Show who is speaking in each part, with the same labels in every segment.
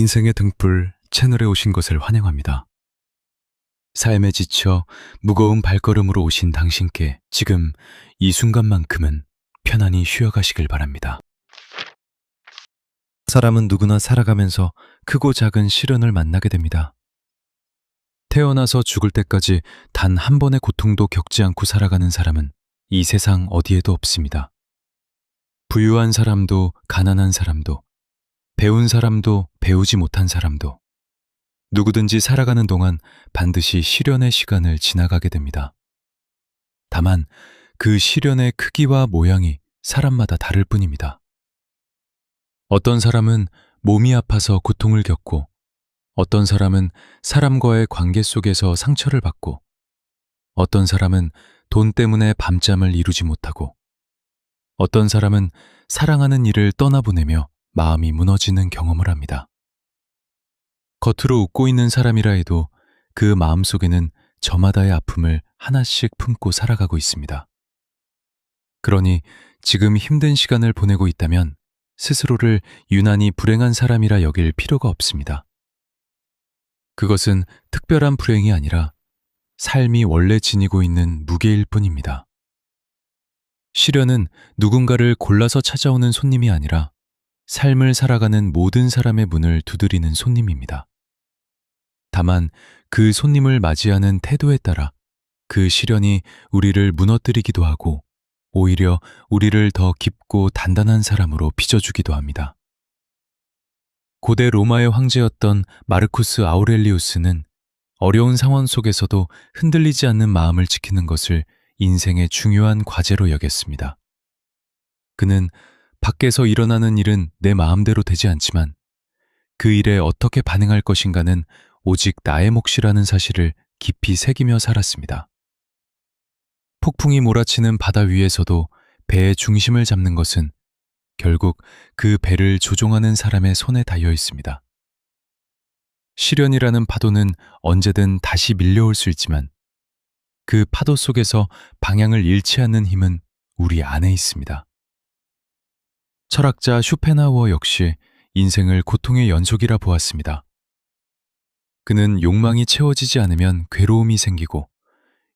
Speaker 1: 인생의 등불 채널에 오신 것을 환영합니다. 삶에 지쳐 무거운 발걸음으로 오신 당신께 지금 이 순간만큼은 편안히 쉬어가시길 바랍니다. 사람은 누구나 살아가면서 크고 작은 시련을 만나게 됩니다. 태어나서 죽을 때까지 단 한 번의 고통도 겪지 않고 살아가는 사람은 이 세상 어디에도 없습니다. 부유한 사람도 가난한 사람도 배운 사람도 배우지 못한 사람도 누구든지 살아가는 동안 반드시 시련의 시간을 지나가게 됩니다. 다만 그 시련의 크기와 모양이 사람마다 다를 뿐입니다. 어떤 사람은 몸이 아파서 고통을 겪고, 어떤 사람은 사람과의 관계 속에서 상처를 받고, 어떤 사람은 돈 때문에 밤잠을 이루지 못하고, 어떤 사람은 사랑하는 이를 떠나보내며 마음이 무너지는 경험을 합니다. 겉으로 웃고 있는 사람이라 해도 그 마음속에는 저마다의 아픔을 하나씩 품고 살아가고 있습니다. 그러니 지금 힘든 시간을 보내고 있다면 스스로를 유난히 불행한 사람이라 여길 필요가 없습니다. 그것은 특별한 불행이 아니라 삶이 원래 지니고 있는 무게일 뿐입니다. 시련은 누군가를 골라서 찾아오는 손님이 아니라 삶을 살아가는 모든 사람의 문을 두드리는 손님입니다. 다만 그 손님을 맞이하는 태도에 따라 그 시련이 우리를 무너뜨리기도 하고 오히려 우리를 더 깊고 단단한 사람으로 빚어주기도 합니다. 고대 로마의 황제였던 마르쿠스 아우렐리우스는 어려운 상황 속에서도 흔들리지 않는 마음을 지키는 것을 인생의 중요한 과제로 여겼습니다. 그는 밖에서 일어나는 일은 내 마음대로 되지 않지만 그 일에 어떻게 반응할 것인가는 오직 나의 몫이라는 사실을 깊이 새기며 살았습니다. 폭풍이 몰아치는 바다 위에서도 배의 중심을 잡는 것은 결국 그 배를 조종하는 사람의 손에 달려 있습니다. 시련이라는 파도는 언제든 다시 밀려올 수 있지만 그 파도 속에서 방향을 잃지 않는 힘은 우리 안에 있습니다. 철학자 쇼펜하우어 역시 인생을 고통의 연속이라 보았습니다. 그는 욕망이 채워지지 않으면 괴로움이 생기고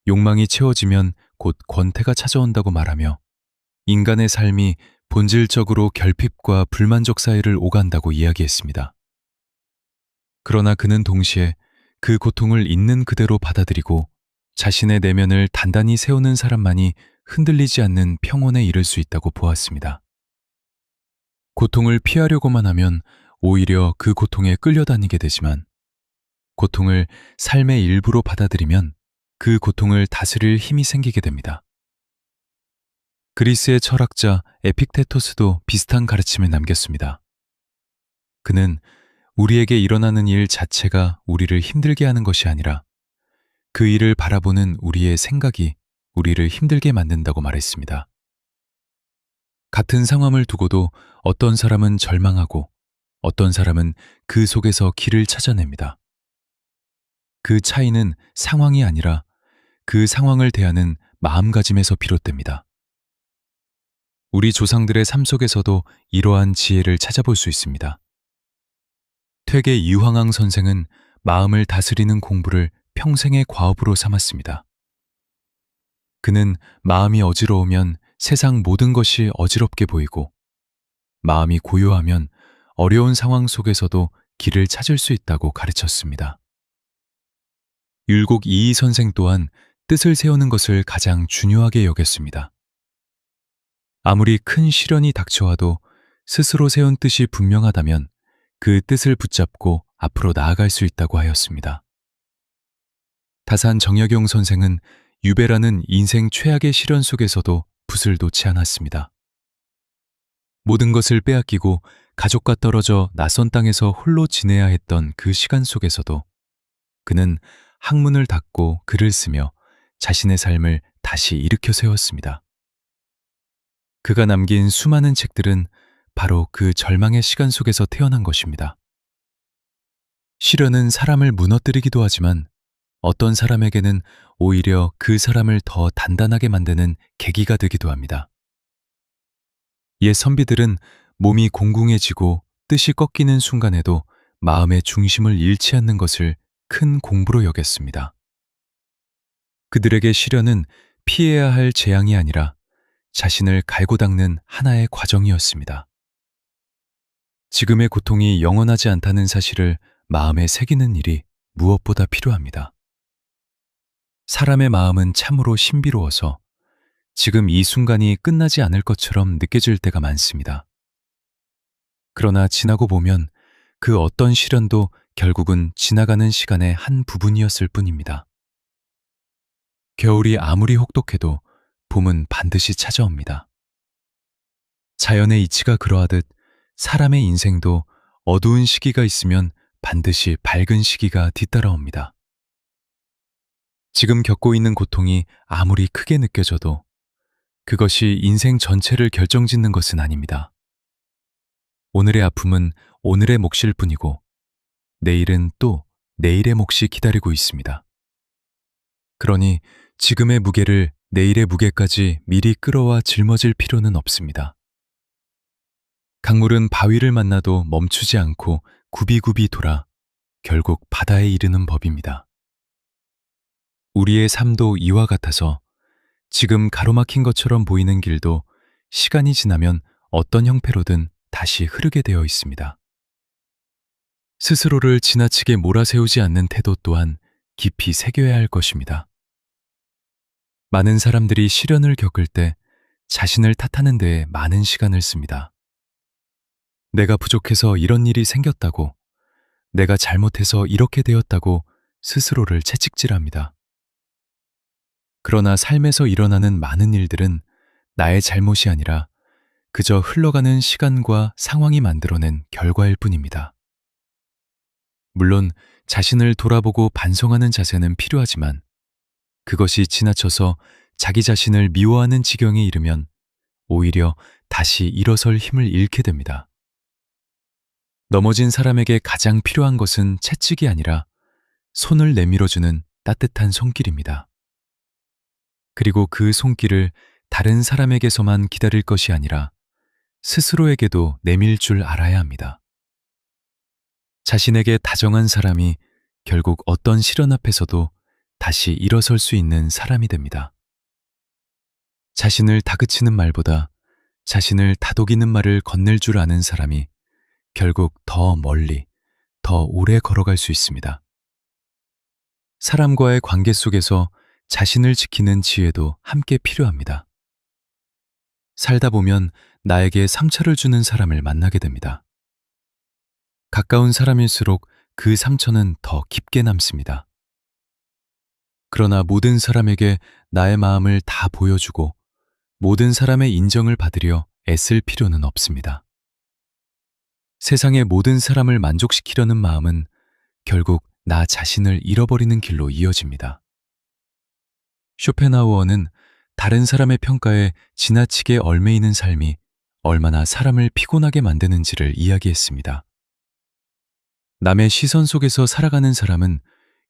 Speaker 1: 욕망이 채워지면 곧 권태가 찾아온다고 말하며 인간의 삶이 본질적으로 결핍과 불만족 사이를 오간다고 이야기했습니다. 그러나 그는 동시에 그 고통을 있는 그대로 받아들이고 자신의 내면을 단단히 세우는 사람만이 흔들리지 않는 평온에 이를 수 있다고 보았습니다. 고통을 피하려고만 하면 오히려 그 고통에 끌려다니게 되지만 고통을 삶의 일부로 받아들이면 그 고통을 다스릴 힘이 생기게 됩니다. 그리스의 철학자 에픽테토스도 비슷한 가르침을 남겼습니다. 그는 우리에게 일어나는 일 자체가 우리를 힘들게 하는 것이 아니라 그 일을 바라보는 우리의 생각이 우리를 힘들게 만든다고 말했습니다. 같은 상황을 두고도 어떤 사람은 절망하고 어떤 사람은 그 속에서 길을 찾아냅니다. 그 차이는 상황이 아니라 그 상황을 대하는 마음가짐에서 비롯됩니다. 우리 조상들의 삶 속에서도 이러한 지혜를 찾아볼 수 있습니다. 퇴계 이황항 선생은 마음을 다스리는 공부를 평생의 과업으로 삼았습니다. 그는 마음이 어지러우면 세상 모든 것이 어지럽게 보이고 마음이 고요하면 어려운 상황 속에서도 길을 찾을 수 있다고 가르쳤습니다. 율곡 이이 선생 또한 뜻을 세우는 것을 가장 중요하게 여겼습니다. 아무리 큰 시련이 닥쳐와도 스스로 세운 뜻이 분명하다면 그 뜻을 붙잡고 앞으로 나아갈 수 있다고 하였습니다. 다산 정약용 선생은 유배라는 인생 최악의 시련 속에서도 붓을 놓지 않았습니다. 모든 것을 빼앗기고 가족과 떨어져 낯선 땅에서 홀로 지내야 했던 그 시간 속에서도 그는 학문을 닫고 글을 쓰며 자신의 삶을 다시 일으켜 세웠습니다. 그가 남긴 수많은 책들은 바로 그 절망의 시간 속에서 태어난 것입니다. 시련은 사람을 무너뜨리기도 하지만 어떤 사람에게는 오히려 그 사람을 더 단단하게 만드는 계기가 되기도 합니다. 옛 선비들은 몸이 공궁해지고 뜻이 꺾이는 순간에도 마음의 중심을 잃지 않는 것을 큰 공부로 여겼습니다. 그들에게 시련은 피해야 할 재앙이 아니라 자신을 갈고 닦는 하나의 과정이었습니다. 지금의 고통이 영원하지 않다는 사실을 마음에 새기는 일이 무엇보다 필요합니다. 사람의 마음은 참으로 신비로워서 지금 이 순간이 끝나지 않을 것처럼 느껴질 때가 많습니다. 그러나 지나고 보면 그 어떤 시련도 결국은 지나가는 시간의 한 부분이었을 뿐입니다. 겨울이 아무리 혹독해도 봄은 반드시 찾아옵니다. 자연의 이치가 그러하듯 사람의 인생도 어두운 시기가 있으면 반드시 밝은 시기가 뒤따라옵니다. 지금 겪고 있는 고통이 아무리 크게 느껴져도 그것이 인생 전체를 결정짓는 것은 아닙니다. 오늘의 아픔은 오늘의 몫일 뿐이고 내일은 또 내일의 몫이 기다리고 있습니다. 그러니 지금의 무게를 내일의 무게까지 미리 끌어와 짊어질 필요는 없습니다. 강물은 바위를 만나도 멈추지 않고 굽이굽이 돌아 결국 바다에 이르는 법입니다. 우리의 삶도 이와 같아서 지금 가로막힌 것처럼 보이는 길도 시간이 지나면 어떤 형태로든 다시 흐르게 되어 있습니다. 스스로를 지나치게 몰아세우지 않는 태도 또한 깊이 새겨야 할 것입니다. 많은 사람들이 시련을 겪을 때 자신을 탓하는 데에 많은 시간을 씁니다. 내가 부족해서 이런 일이 생겼다고, 내가 잘못해서 이렇게 되었다고 스스로를 채찍질합니다. 그러나 삶에서 일어나는 많은 일들은 나의 잘못이 아니라 그저 흘러가는 시간과 상황이 만들어낸 결과일 뿐입니다. 물론 자신을 돌아보고 반성하는 자세는 필요하지만 그것이 지나쳐서 자기 자신을 미워하는 지경에 이르면 오히려 다시 일어설 힘을 잃게 됩니다. 넘어진 사람에게 가장 필요한 것은 채찍이 아니라 손을 내밀어주는 따뜻한 손길입니다. 그리고 그 손길을 다른 사람에게서만 기다릴 것이 아니라 스스로에게도 내밀 줄 알아야 합니다. 자신에게 다정한 사람이 결국 어떤 시련 앞에서도 다시 일어설 수 있는 사람이 됩니다. 자신을 다그치는 말보다 자신을 다독이는 말을 건넬 줄 아는 사람이 결국 더 멀리, 더 오래 걸어갈 수 있습니다. 사람과의 관계 속에서 자신을 지키는 지혜도 함께 필요합니다. 살다 보면 나에게 상처를 주는 사람을 만나게 됩니다. 가까운 사람일수록 그 상처는 더 깊게 남습니다. 그러나 모든 사람에게 나의 마음을 다 보여주고 모든 사람의 인정을 받으려 애쓸 필요는 없습니다. 세상의 모든 사람을 만족시키려는 마음은 결국 나 자신을 잃어버리는 길로 이어집니다. 쇼펜하우어는 다른 사람의 평가에 지나치게 얽매이는 삶이 얼마나 사람을 피곤하게 만드는지를 이야기했습니다. 남의 시선 속에서 살아가는 사람은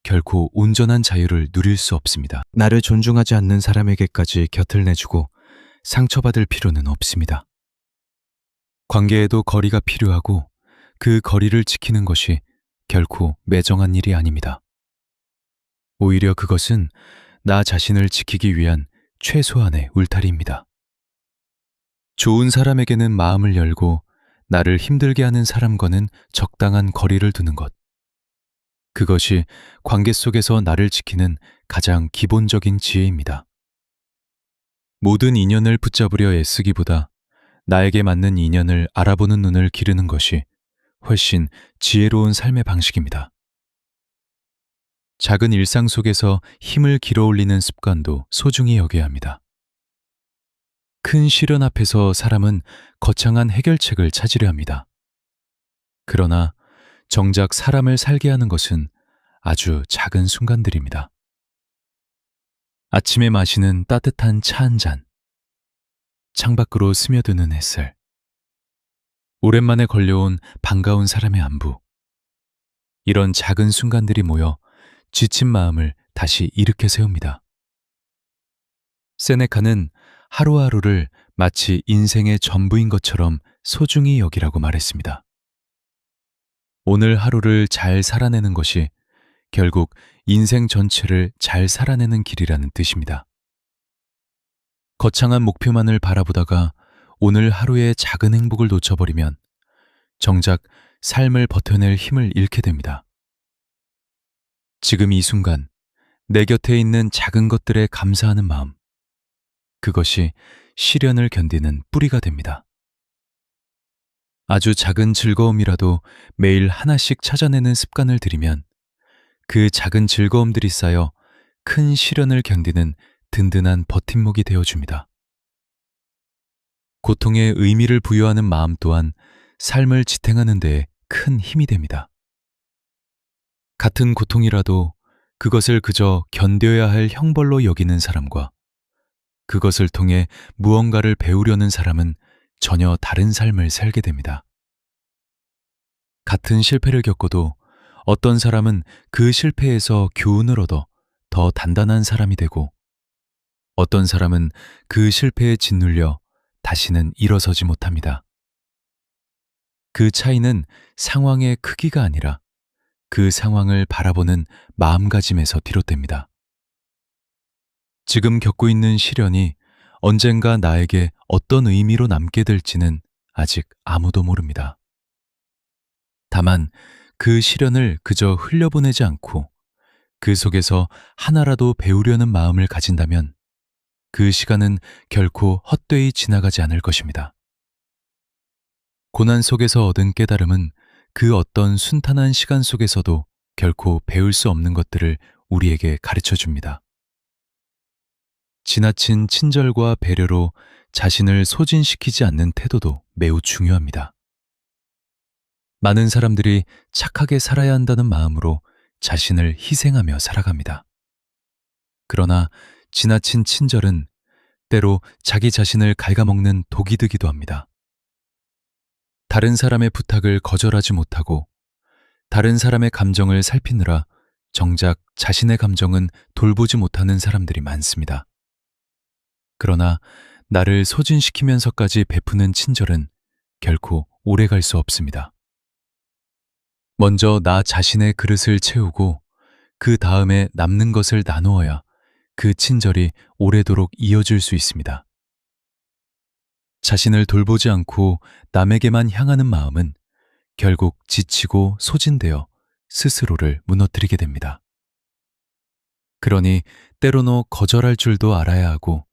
Speaker 1: 결코 온전한 자유를 누릴 수 없습니다. 나를 존중하지 않는 사람에게까지 곁을 내주고 상처받을 필요는 없습니다. 관계에도 거리가 필요하고 그 거리를 지키는 것이 결코 매정한 일이 아닙니다. 오히려 그것은 나 자신을 지키기 위한 최소한의 울타리입니다. 좋은 사람에게는 마음을 열고 나를 힘들게 하는 사람과는 적당한 거리를 두는 것. 그것이 관계 속에서 나를 지키는 가장 기본적인 지혜입니다. 모든 인연을 붙잡으려 애쓰기보다 나에게 맞는 인연을 알아보는 눈을 기르는 것이 훨씬 지혜로운 삶의 방식입니다. 작은 일상 속에서 힘을 길어올리는 습관도 소중히 여겨야 합니다. 큰 시련 앞에서 사람은 거창한 해결책을 찾으려 합니다. 그러나 정작 사람을 살게 하는 것은 아주 작은 순간들입니다. 아침에 마시는 따뜻한 차 한 잔, 창밖으로 스며드는 햇살, 오랜만에 걸려온 반가운 사람의 안부, 이런 작은 순간들이 모여 지친 마음을 다시 일으켜 세웁니다. 세네카는 하루하루를 마치 인생의 전부인 것처럼 소중히 여기라고 말했습니다. 오늘 하루를 잘 살아내는 것이 결국 인생 전체를 잘 살아내는 길이라는 뜻입니다. 거창한 목표만을 바라보다가 오늘 하루의 작은 행복을 놓쳐버리면 정작 삶을 버텨낼 힘을 잃게 됩니다. 지금 이 순간 내 곁에 있는 작은 것들에 감사하는 마음, 그것이 시련을 견디는 뿌리가 됩니다. 아주 작은 즐거움이라도 매일 하나씩 찾아내는 습관을 들이면 그 작은 즐거움들이 쌓여 큰 시련을 견디는 든든한 버팀목이 되어줍니다. 고통에 의미를 부여하는 마음 또한 삶을 지탱하는 데에 큰 힘이 됩니다. 같은 고통이라도 그것을 그저 견뎌야 할 형벌로 여기는 사람과 그것을 통해 무언가를 배우려는 사람은 전혀 다른 삶을 살게 됩니다. 같은 실패를 겪어도 어떤 사람은 그 실패에서 교훈을 얻어 더 단단한 사람이 되고 어떤 사람은 그 실패에 짓눌려 다시는 일어서지 못합니다. 그 차이는 상황의 크기가 아니라 그 상황을 바라보는 마음가짐에서 비롯됩니다. 지금 겪고 있는 시련이 언젠가 나에게 어떤 의미로 남게 될지는 아직 아무도 모릅니다. 다만 그 시련을 그저 흘려보내지 않고 그 속에서 하나라도 배우려는 마음을 가진다면 그 시간은 결코 헛되이 지나가지 않을 것입니다. 고난 속에서 얻은 깨달음은 그 어떤 순탄한 시간 속에서도 결코 배울 수 없는 것들을 우리에게 가르쳐 줍니다. 지나친 친절과 배려로 자신을 소진시키지 않는 태도도 매우 중요합니다. 많은 사람들이 착하게 살아야 한다는 마음으로 자신을 희생하며 살아갑니다. 그러나 지나친 친절은 때로 자기 자신을 갉아먹는 독이 되기도 합니다. 다른 사람의 부탁을 거절하지 못하고 다른 사람의 감정을 살피느라 정작 자신의 감정은 돌보지 못하는 사람들이 많습니다. 그러나 나를 소진시키면서까지 베푸는 친절은 결코 오래 갈 수 없습니다. 먼저 나 자신의 그릇을 채우고 그 다음에 남는 것을 나누어야 그 친절이 오래도록 이어질 수 있습니다. 자신을 돌보지 않고 남에게만 향하는 마음은 결국 지치고 소진되어 스스로를 무너뜨리게 됩니다. 그러니 때로는 거절할 줄도 알아야 하고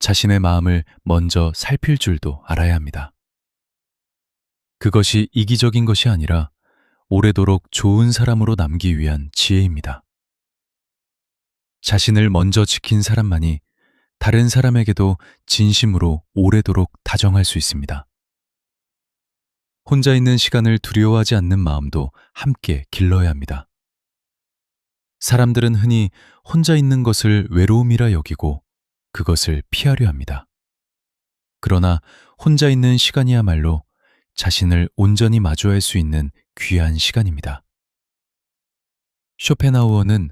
Speaker 1: 자신의 마음을 먼저 살필 줄도 알아야 합니다. 그것이 이기적인 것이 아니라 오래도록 좋은 사람으로 남기 위한 지혜입니다. 자신을 먼저 지킨 사람만이 다른 사람에게도 진심으로 오래도록 다정할 수 있습니다. 혼자 있는 시간을 두려워하지 않는 마음도 함께 길러야 합니다. 사람들은 흔히 혼자 있는 것을 외로움이라 여기고 그것을 피하려 합니다. 그러나 혼자 있는 시간이야말로 자신을 온전히 마주할 수 있는 귀한 시간입니다. 쇼펜하우어는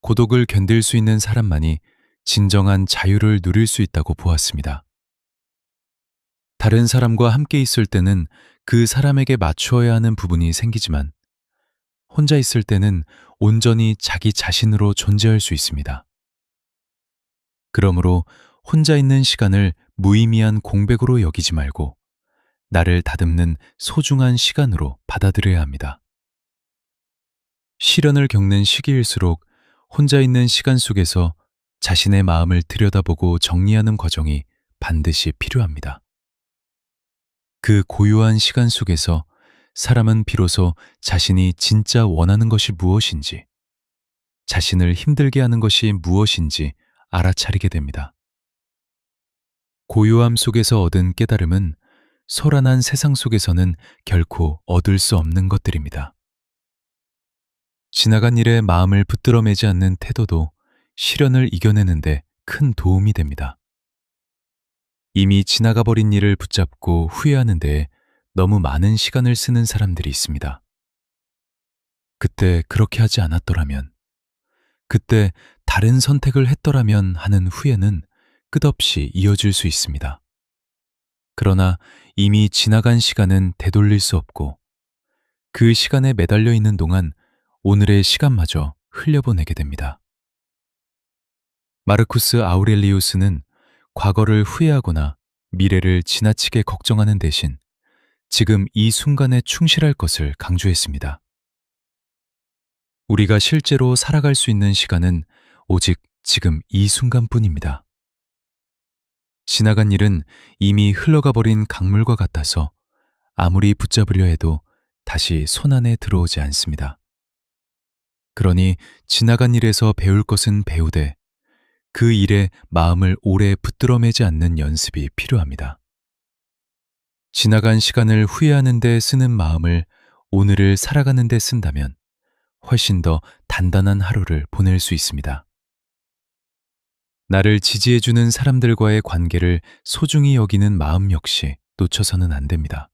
Speaker 1: 고독을 견딜 수 있는 사람만이 진정한 자유를 누릴 수 있다고 보았습니다. 다른 사람과 함께 있을 때는 그 사람에게 맞추어야 하는 부분이 생기지만 혼자 있을 때는 온전히 자기 자신으로 존재할 수 있습니다. 그러므로 혼자 있는 시간을 무의미한 공백으로 여기지 말고 나를 다듬는 소중한 시간으로 받아들여야 합니다. 시련을 겪는 시기일수록 혼자 있는 시간 속에서 자신의 마음을 들여다보고 정리하는 과정이 반드시 필요합니다. 그 고요한 시간 속에서 사람은 비로소 자신이 진짜 원하는 것이 무엇인지, 자신을 힘들게 하는 것이 무엇인지 알아차리게 됩니다. 고요함 속에서 얻은 깨달음은 소란한 세상 속에서는 결코 얻을 수 없는 것들입니다. 지나간 일에 마음을 붙들어 매지 않는 태도도 시련을 이겨내는데 큰 도움이 됩니다. 이미 지나가 버린 일을 붙잡고 후회하는 데에 너무 많은 시간을 쓰는 사람들이 있습니다. 그때 그렇게 하지 않았더라면, 그때 다른 선택을 했더라면 하는 후회는 끝없이 이어질 수 있습니다. 그러나 이미 지나간 시간은 되돌릴 수 없고 그 시간에 매달려 있는 동안 오늘의 시간마저 흘려보내게 됩니다. 마르쿠스 아우렐리우스는 과거를 후회하거나 미래를 지나치게 걱정하는 대신 지금 이 순간에 충실할 것을 강조했습니다. 우리가 실제로 살아갈 수 있는 시간은 오직 지금 이 순간뿐입니다. 지나간 일은 이미 흘러가 버린 강물과 같아서 아무리 붙잡으려 해도 다시 손 안에 들어오지 않습니다. 그러니 지나간 일에서 배울 것은 배우되 그 일에 마음을 오래 붙들어 매지 않는 연습이 필요합니다. 지나간 시간을 후회하는 데 쓰는 마음을 오늘을 살아가는 데 쓴다면 훨씬 더 단단한 하루를 보낼 수 있습니다. 나를 지지해주는 사람들과의 관계를 소중히 여기는 마음 역시 놓쳐서는 안 됩니다.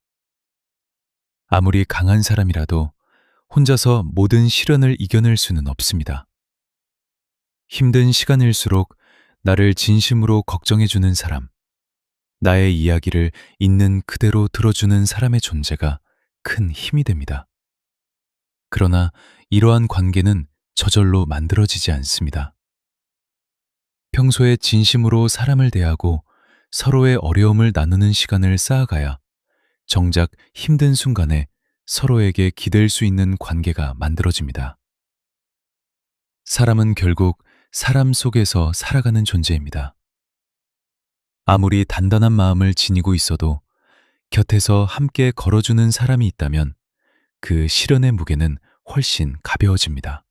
Speaker 1: 아무리 강한 사람이라도 혼자서 모든 시련을 이겨낼 수는 없습니다. 힘든 시간일수록 나를 진심으로 걱정해주는 사람, 나의 이야기를 있는 그대로 들어주는 사람의 존재가 큰 힘이 됩니다. 그러나 이러한 관계는 저절로 만들어지지 않습니다. 평소에 진심으로 사람을 대하고 서로의 어려움을 나누는 시간을 쌓아가야 정작 힘든 순간에 서로에게 기댈 수 있는 관계가 만들어집니다. 사람은 결국 사람 속에서 살아가는 존재입니다. 아무리 단단한 마음을 지니고 있어도 곁에서 함께 걸어주는 사람이 있다면 그 시련의 무게는 훨씬 가벼워집니다.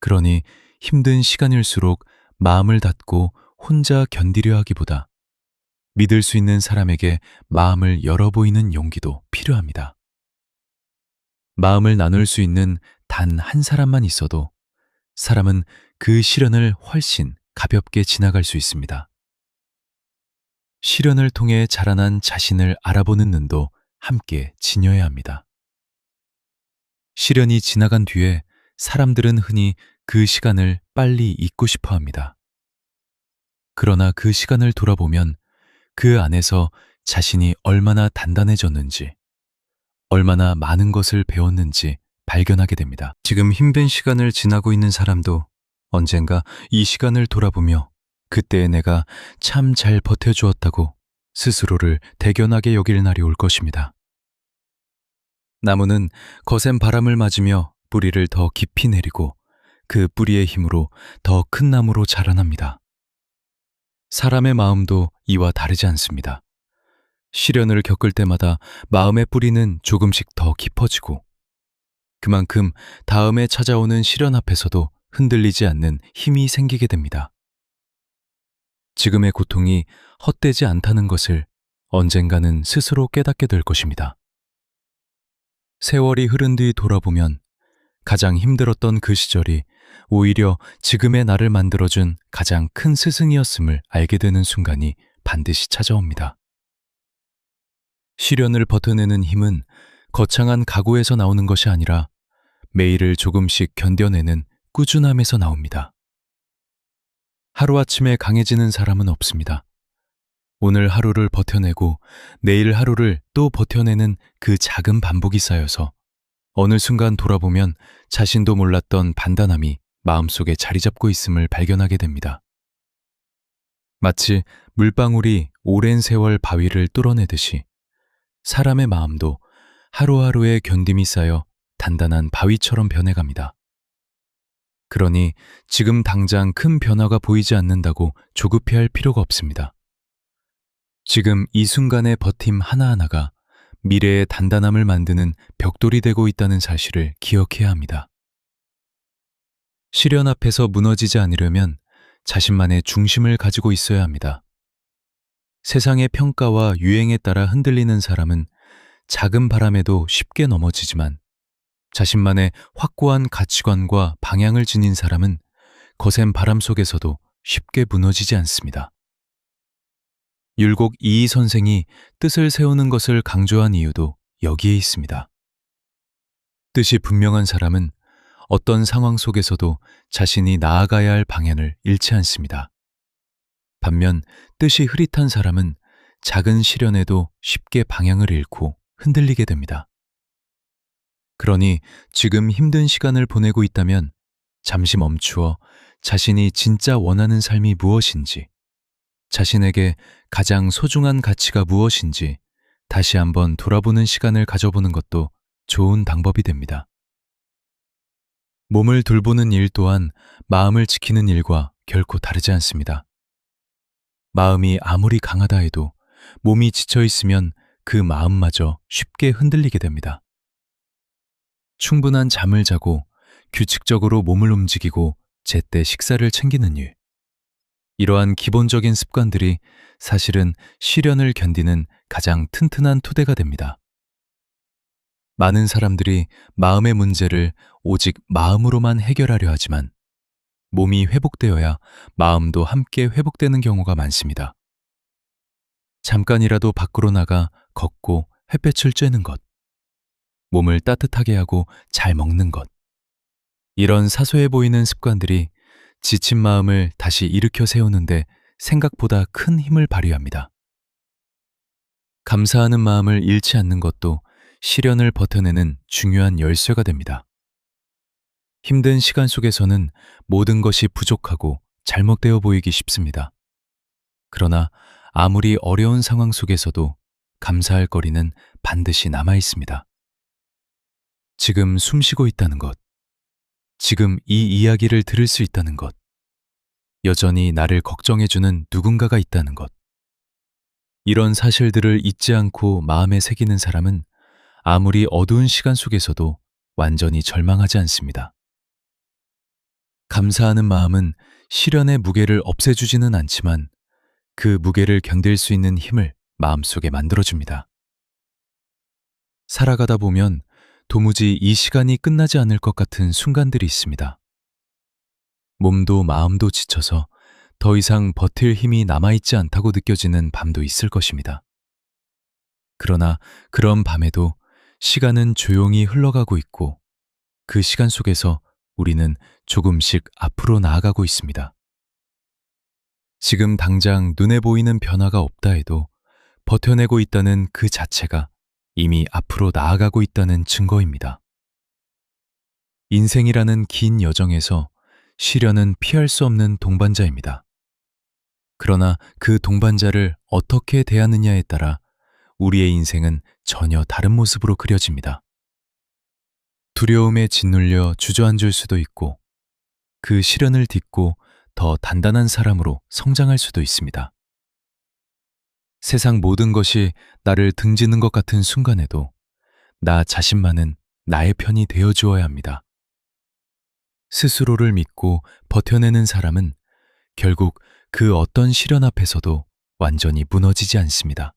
Speaker 1: 그러니 힘든 시간일수록 마음을 닫고 혼자 견디려 하기보다 믿을 수 있는 사람에게 마음을 열어 보이는 용기도 필요합니다. 마음을 나눌 수 있는 단 한 사람만 있어도 사람은 그 시련을 훨씬 가볍게 지나갈 수 있습니다. 시련을 통해 자라난 자신을 알아보는 눈도 함께 지녀야 합니다. 시련이 지나간 뒤에 사람들은 흔히 그 시간을 빨리 잊고 싶어 합니다. 그러나 그 시간을 돌아보면 그 안에서 자신이 얼마나 단단해졌는지, 얼마나 많은 것을 배웠는지 발견하게 됩니다. 지금 힘든 시간을 지나고 있는 사람도 언젠가 이 시간을 돌아보며 그때의 내가 참 잘 버텨주었다고 스스로를 대견하게 여길 날이 올 것입니다. 나무는 거센 바람을 맞으며 뿌리를 더 깊이 내리고 그 뿌리의 힘으로 더 큰 나무로 자라납니다. 사람의 마음도 이와 다르지 않습니다. 시련을 겪을 때마다 마음의 뿌리는 조금씩 더 깊어지고 그만큼 다음에 찾아오는 시련 앞에서도 흔들리지 않는 힘이 생기게 됩니다. 지금의 고통이 헛되지 않다는 것을 언젠가는 스스로 깨닫게 될 것입니다. 세월이 흐른 뒤 돌아보면 가장 힘들었던 그 시절이 오히려 지금의 나를 만들어준 가장 큰 스승이었음을 알게 되는 순간이 반드시 찾아옵니다. 시련을 버텨내는 힘은 거창한 각오에서 나오는 것이 아니라 매일을 조금씩 견뎌내는 꾸준함에서 나옵니다. 하루아침에 강해지는 사람은 없습니다. 오늘 하루를 버텨내고 내일 하루를 또 버텨내는 그 작은 반복이 쌓여서 어느 순간 돌아보면 자신도 몰랐던 단단함이 마음속에 자리 잡고 있음을 발견하게 됩니다. 마치 물방울이 오랜 세월 바위를 뚫어내듯이 사람의 마음도 하루하루의 견딤이 쌓여 단단한 바위처럼 변해갑니다. 그러니 지금 당장 큰 변화가 보이지 않는다고 조급해할 필요가 없습니다. 지금 이 순간의 버팀 하나하나가 미래의 단단함을 만드는 벽돌이 되고 있다는 사실을 기억해야 합니다. 시련 앞에서 무너지지 않으려면 자신만의 중심을 가지고 있어야 합니다. 세상의 평가와 유행에 따라 흔들리는 사람은 작은 바람에도 쉽게 넘어지지만 자신만의 확고한 가치관과 방향을 지닌 사람은 거센 바람 속에서도 쉽게 무너지지 않습니다. 율곡 이이 선생이 뜻을 세우는 것을 강조한 이유도 여기에 있습니다. 뜻이 분명한 사람은 어떤 상황 속에서도 자신이 나아가야 할 방향을 잃지 않습니다. 반면 뜻이 흐릿한 사람은 작은 시련에도 쉽게 방향을 잃고 흔들리게 됩니다. 그러니 지금 힘든 시간을 보내고 있다면 잠시 멈추어 자신이 진짜 원하는 삶이 무엇인지, 자신에게 가장 소중한 가치가 무엇인지 다시 한번 돌아보는 시간을 가져보는 것도 좋은 방법이 됩니다. 몸을 돌보는 일 또한 마음을 지키는 일과 결코 다르지 않습니다. 마음이 아무리 강하다 해도 몸이 지쳐 있으면 그 마음마저 쉽게 흔들리게 됩니다. 충분한 잠을 자고 규칙적으로 몸을 움직이고 제때 식사를 챙기는 일. 이러한 기본적인 습관들이 사실은 시련을 견디는 가장 튼튼한 토대가 됩니다. 많은 사람들이 마음의 문제를 오직 마음으로만 해결하려 하지만 몸이 회복되어야 마음도 함께 회복되는 경우가 많습니다. 잠깐이라도 밖으로 나가 걷고 햇볕을 쬐는 것, 몸을 따뜻하게 하고 잘 먹는 것. 이런 사소해 보이는 습관들이 지친 마음을 다시 일으켜 세우는데 생각보다 큰 힘을 발휘합니다. 감사하는 마음을 잃지 않는 것도 시련을 버텨내는 중요한 열쇠가 됩니다. 힘든 시간 속에서는 모든 것이 부족하고 잘못되어 보이기 쉽습니다. 그러나 아무리 어려운 상황 속에서도 감사할 거리는 반드시 남아 있습니다. 지금 숨 쉬고 있다는 것, 지금 이 이야기를 들을 수 있다는 것, 여전히 나를 걱정해주는 누군가가 있다는 것. 이런 사실들을 잊지 않고 마음에 새기는 사람은 아무리 어두운 시간 속에서도 완전히 절망하지 않습니다. 감사하는 마음은 시련의 무게를 없애주지는 않지만 그 무게를 견딜 수 있는 힘을 마음속에 만들어줍니다. 살아가다 보면 도무지 이 시간이 끝나지 않을 것 같은 순간들이 있습니다. 몸도 마음도 지쳐서 더 이상 버틸 힘이 남아있지 않다고 느껴지는 밤도 있을 것입니다. 그러나 그런 밤에도 시간은 조용히 흘러가고 있고 그 시간 속에서 우리는 조금씩 앞으로 나아가고 있습니다. 지금 당장 눈에 보이는 변화가 없다 해도 버텨내고 있다는 그 자체가 이미 앞으로 나아가고 있다는 증거입니다. 인생이라는 긴 여정에서 시련은 피할 수 없는 동반자입니다. 그러나 그 동반자를 어떻게 대하느냐에 따라 우리의 인생은 전혀 다른 모습으로 그려집니다. 두려움에 짓눌려 주저앉을 수도 있고 그 시련을 딛고 더 단단한 사람으로 성장할 수도 있습니다. 세상 모든 것이 나를 등지는 것 같은 순간에도 나 자신만은 나의 편이 되어 주어야 합니다. 스스로를 믿고 버텨내는 사람은 결국 그 어떤 시련 앞에서도 완전히 무너지지 않습니다.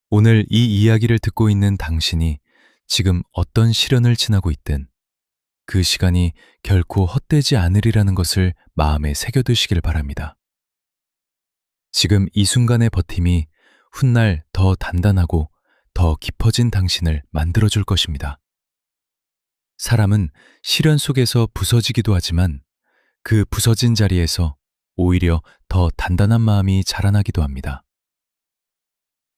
Speaker 1: 오늘 이 이야기를 듣고 있는 당신이 지금 어떤 시련을 지나고 있든 그 시간이 결코 헛되지 않으리라는 것을 마음에 새겨두시길 바랍니다. 지금 이 순간의 버팀이 훗날 더 단단하고 더 깊어진 당신을 만들어줄 것입니다. 사람은 시련 속에서 부서지기도 하지만 그 부서진 자리에서 오히려 더 단단한 마음이 자라나기도 합니다.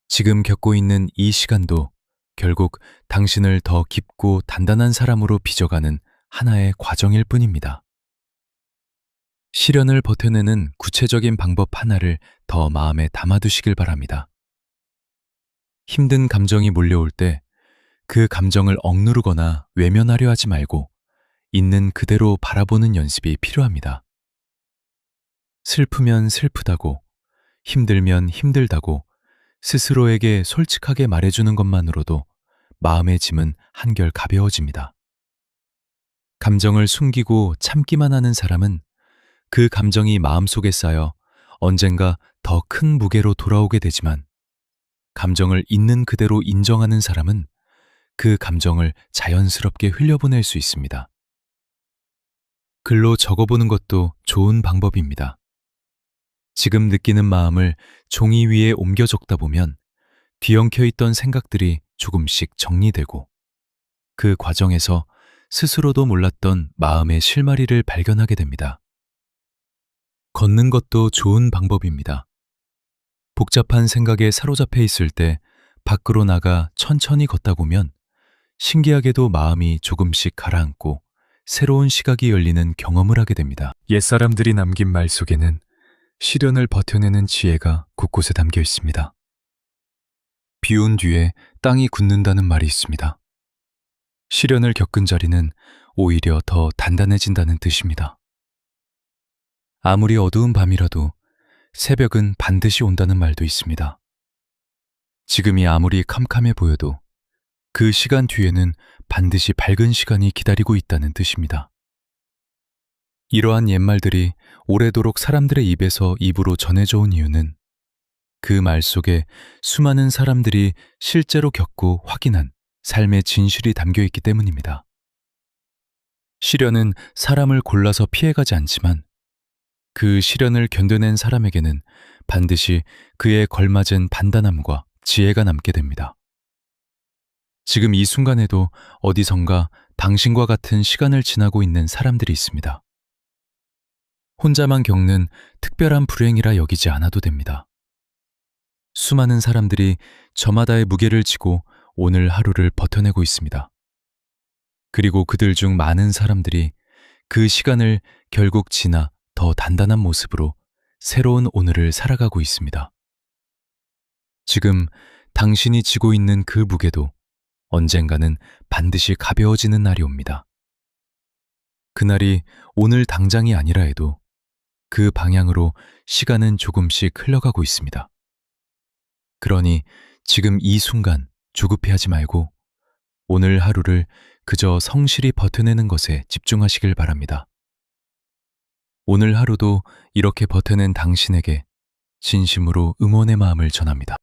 Speaker 1: 지금 겪고 있는 이 시간도 결국 당신을 더 깊고 단단한 사람으로 빚어가는 하나의 과정일 뿐입니다. 시련을 버텨내는 구체적인 방법 하나를 더 마음에 담아두시길 바랍니다. 힘든 감정이 몰려올 때 그 감정을 억누르거나 외면하려 하지 말고 있는 그대로 바라보는 연습이 필요합니다. 슬프면 슬프다고, 힘들면 힘들다고 스스로에게 솔직하게 말해주는 것만으로도 마음의 짐은 한결 가벼워집니다. 감정을 숨기고 참기만 하는 사람은 그 감정이 마음속에 쌓여 언젠가 더 큰 무게로 돌아오게 되지만 감정을 있는 그대로 인정하는 사람은 그 감정을 자연스럽게 흘려보낼 수 있습니다. 글로 적어보는 것도 좋은 방법입니다. 지금 느끼는 마음을 종이 위에 옮겨 적다 보면 뒤엉켜 있던 생각들이 조금씩 정리되고 그 과정에서 스스로도 몰랐던 마음의 실마리를 발견하게 됩니다. 걷는 것도 좋은 방법입니다. 복잡한 생각에 사로잡혀 있을 때 밖으로 나가 천천히 걷다 보면 신기하게도 마음이 조금씩 가라앉고 새로운 시각이 열리는 경험을 하게 됩니다. 옛사람들이 남긴 말 속에는 시련을 버텨내는 지혜가 곳곳에 담겨 있습니다. 비 온 뒤에 땅이 굳는다는 말이 있습니다. 시련을 겪은 자리는 오히려 더 단단해진다는 뜻입니다. 아무리 어두운 밤이라도 새벽은 반드시 온다는 말도 있습니다. 지금이 아무리 캄캄해 보여도 그 시간 뒤에는 반드시 밝은 시간이 기다리고 있다는 뜻입니다. 이러한 옛말들이 오래도록 사람들의 입에서 입으로 전해져 온 이유는 그 말 속에 수많은 사람들이 실제로 겪고 확인한 삶의 진실이 담겨 있기 때문입니다. 시련은 사람을 골라서 피해가지 않지만 그 시련을 견뎌낸 사람에게는 반드시 그에 걸맞은 단단함과 지혜가 남게 됩니다. 지금 이 순간에도 어디선가 당신과 같은 시간을 지나고 있는 사람들이 있습니다. 혼자만 겪는 특별한 불행이라 여기지 않아도 됩니다. 수많은 사람들이 저마다의 무게를 지고 오늘 하루를 버텨내고 있습니다. 그리고 그들 중 많은 사람들이 그 시간을 결국 지나 더 단단한 모습으로 새로운 오늘을 살아가고 있습니다. 지금 당신이 지고 있는 그 무게도 언젠가는 반드시 가벼워지는 날이 옵니다. 그날이 오늘 당장이 아니라 해도 그 방향으로 시간은 조금씩 흘러가고 있습니다. 그러니 지금 이 순간 조급해하지 말고 오늘 하루를 그저 성실히 버텨내는 것에 집중하시길 바랍니다. 오늘 하루도 이렇게 버텨낸 당신에게 진심으로 응원의 마음을 전합니다.